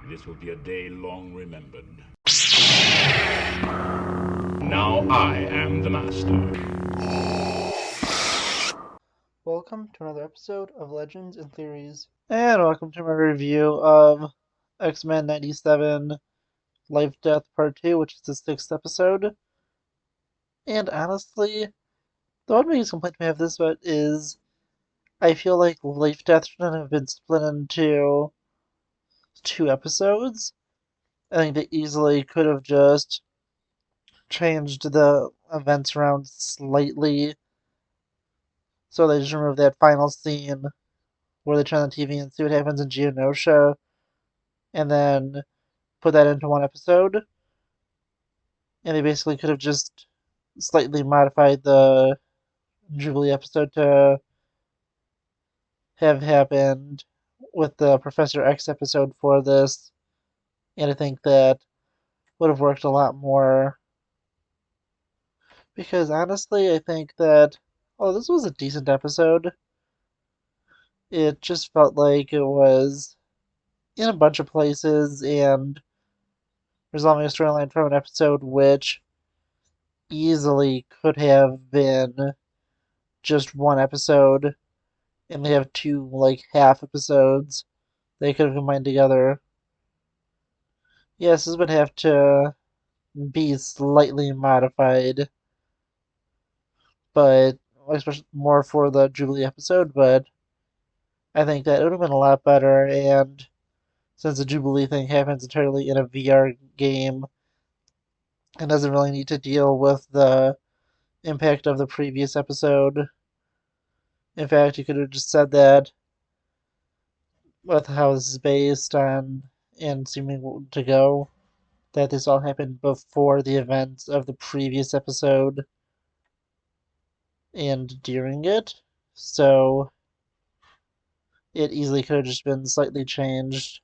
This will be a day long remembered. Now I am the master. Welcome to another episode of Legends and Theories. And welcome to my review of X-Men 97 Lifedeath Part 2, which is the 6th episode. And honestly, the one biggest complaint we have this about is I feel like Lifedeath shouldn't have been split into 2 episodes. I think they easily could have just changed the events around slightly. So they just removed that final scene where they turn on the TV and see what happens in Geonosia, and then put that into one episode. And they basically could have just slightly modified the Jubilee episode to have happened with the Professor X episode for this. And I think that would have worked a lot more. Because honestly, I think that, oh, this was a decent episode. It just felt like it was in a bunch of places and resolving a storyline from an episode which easily could have been just one episode, and they have two like half episodes they could have combined together. Yes, this would have to be slightly modified, but especially more for the Jubilee episode. But I think that it would have been a lot better. And since the Jubilee thing happens entirely in a VR game and doesn't really need to deal with the impact of the previous episode, in fact, you could have just said that with how this is based on and seeming to go, that this all happened before the events of the previous episode and during it. So it easily could have just been slightly changed.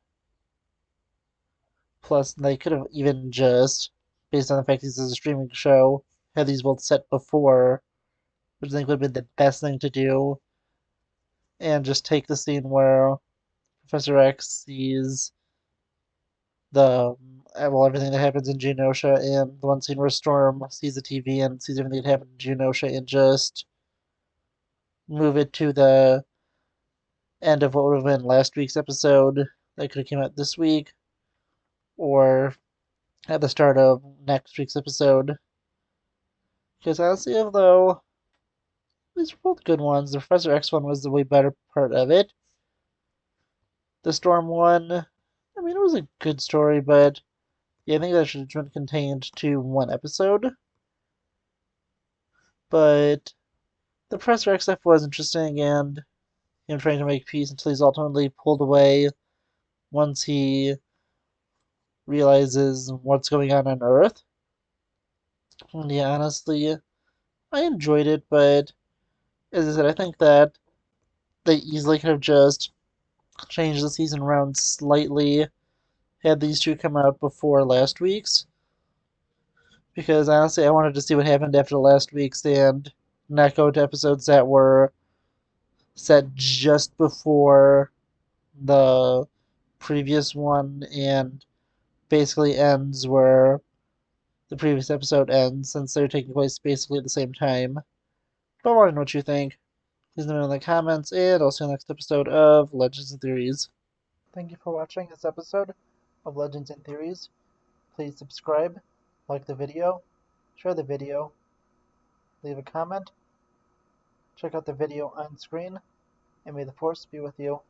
Plus, they could have even just, based on the fact this is a streaming show, had these both set before, which I think would have been the best thing to do, and just take the scene where Professor X sees the well, everything that happens in Genosha, and the one scene where Storm sees the TV and sees everything that happened in Genosha, and just move it to the end of what would have been last week's episode that could have came out this week, or at the start of next week's episode. Because honestly, although these were both good ones, the Professor X one was the way better part of it. The Storm one, I mean, it was a good story, but yeah, I think that should have been contained to one episode. But the Professor X stuff was interesting, and him trying to make peace until he's ultimately pulled away once he realizes what's going on Earth. And yeah, honestly, I enjoyed it, but as I said, I think that they easily could have just changed the season around slightly had these two come out before last week's. Because honestly, I wanted to see what happened after last week's and not go to episodes that were set just before the previous one and basically ends where the previous episode ends, since they're taking place basically at the same time. But I want to know what you think. Please let me know in the comments, and I'll see you in the next episode of Legends and Theories. Thank you for watching this episode of Legends and Theories. Please subscribe, like the video, share the video, leave a comment, check out the video on screen, and may the Force be with you.